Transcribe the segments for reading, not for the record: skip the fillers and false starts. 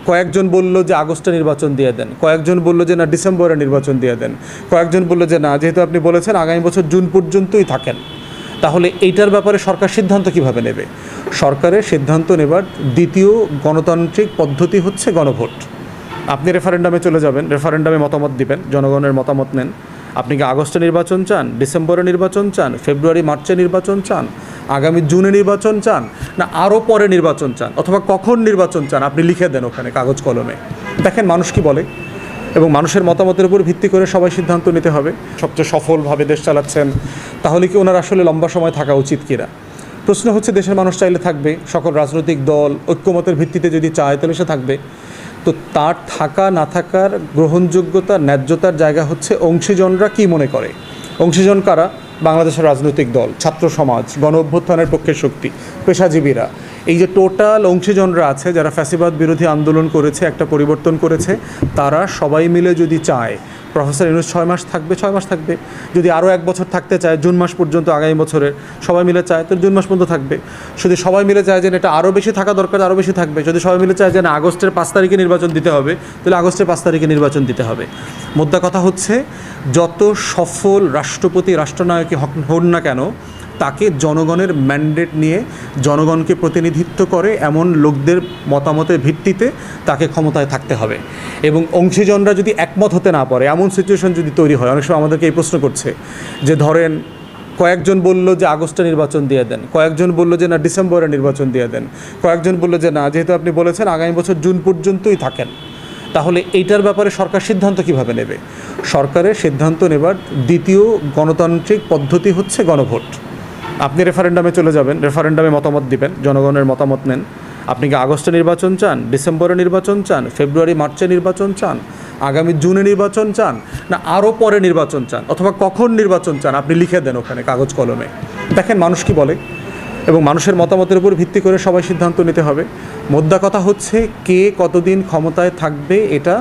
কয়েকজন বলল যে আগস্টে নির্বাচন দিয়ে দেন, কয়েকজন বলল যে না ডিসেম্বরে নির্বাচন দিয়ে দেন, কয়েকজন বলল যে না, যেহেতু আপনি বলেছেন আগামী বছর জুন পর্যন্তই থাকেন, তাহলে এইটার ব্যাপারে সরকার সিদ্ধান্ত কিভাবে নেবে? সরকারের সিদ্ধান্ত নেবার দ্বিতীয় গণতান্ত্রিক পদ্ধতি হচ্ছে গণভোট। আপনি রেফারেন্ডামে চলে যাবেন, রেফারেন্ডামে মতামত দিবেন, জনগণের মতামত নেন। আপনি কি আগস্টে নির্বাচন চান, ডিসেম্বরে নির্বাচন চান, ফেব্রুয়ারি মার্চে নির্বাচন চান, আগামী জুনে নির্বাচন চান, না আরও পরে নির্বাচন চান, অথবা কখন নির্বাচন চান আপনি লিখে দেন ওখানে কাগজ কলমে। দেখেন মানুষ কি বলে, এবং মানুষের মতামতের উপর ভিত্তি করে সবাই সিদ্ধান্ত নিতে হবে। সবচেয়ে সফলভাবে দেশ চালাচ্ছেন, তাহলে কি ওনার আসলে লম্বা সময় থাকা উচিত কিনা? প্রশ্ন হচ্ছে, দেশের মানুষ চাইলে থাকবে, সকল রাজনৈতিক দল ঐক্যমতের ভিত্তিতে যদি চায় তাহলে সে থাকবে। তো তার থাকা না থাকার গ্রহণযোগ্যতা, ন্যায্যতার জায়গা হচ্ছে অংশীজনরা কী মনে করে। অংশীজন কারা? বাংলাদেশের রাজনৈতিক দল, ছাত্র সমাজ, গণ অভ্যুত্থানের পক্ষের শক্তি, পেশাজীবীরা। এই যে টোটাল অংশীজনরা আছে যারা ফ্যাসিবাদ বিরোধী আন্দোলন করেছে, একটা পরিবর্তন করেছে, তারা সবাই মিলে যদি চায় প্রফেসর ইউনূস 6 মাস থাকবে, 6 মাস থাকবে। যদি আরও 1 বছর থাকতে চায়, জুন মাস পর্যন্ত আগামী বছরের সবাই মিলে চায়, তো জুন মাস পর্যন্ত থাকবে। যদি সবাই মিলে চায় যে এটা আরও বেশি থাকা দরকার, আরও বেশি থাকবে। যদি সবাই মিলে চায় যে না আগস্টের 5 তারিখে নির্বাচন দিতে হবে, তাহলে আগস্টের 5 তারিখে নির্বাচন দিতে হবে। মোদ্দা কথা হচ্ছে, যত সফল রাষ্ট্রপতি, রাষ্ট্রনায়কই হন না কেন, তাকে জনগণের ম্যান্ডেট নিয়ে জনগণকে প্রতিনিধিত্ব করে এমন লোকদের মতামতের ভিত্তিতে তাকে ক্ষমতায় থাকতে হবে। এবং অংশীজনরা যদি একমত হতে না পারে, এমন সিচুয়েশন যদি তৈরি হয়, অনেক সময় আমাদেরকে এই প্রশ্ন করছে যে ধরেন কয়েকজন বলল যে আগস্টে নির্বাচন দিয়ে দেন, কয়েকজন বলল যে না ডিসেম্বরে নির্বাচন দিয়ে দেন, কয়েকজন বলল যে না, যেহেতু আপনি বলেছেন আগামী বছর জুন পর্যন্তই থাকেন, তাহলে এইটার ব্যাপারে সরকার সিদ্ধান্ত কিভাবে নেবে? সরকারের সিদ্ধান্ত নেবার দ্বিতীয় গণতান্ত্রিক পদ্ধতি হচ্ছে গণভোট। আপনি রেফারেন্ডামে চলে যাবেন, রেফারেন্ডামে মতামত দিবেন, জনগণের মতামত নেন। আপনি কি আগস্টে নির্বাচন চান, ডিসেম্বরে নির্বাচন চান, ফেব্রুয়ারি মার্চে নির্বাচন চান, আগামী জুনে নির্বাচন চান, না আরও পরে নির্বাচন চান, অথবা কখন নির্বাচন চান আপনি লিখে দেন ওখানে কাগজ কলমে। দেখেন মানুষ কি বলে, এবং মানুষের মতামতের উপর ভিত্তি করে সবাই সিদ্ধান্ত নিতে হবে। মোদ্দা কথা হচ্ছে, কে কতদিন ক্ষমতায় থাকবে এটা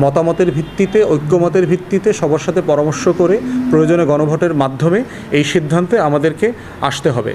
মতামতের ভিত্তিতে, ঐক্যমতের ভিত্তিতে সবার সাথে পরামর্শ করে প্রয়োজনে গণভোটের মাধ্যমে এই সিদ্ধান্তে আমাদেরকে আসতে হবে।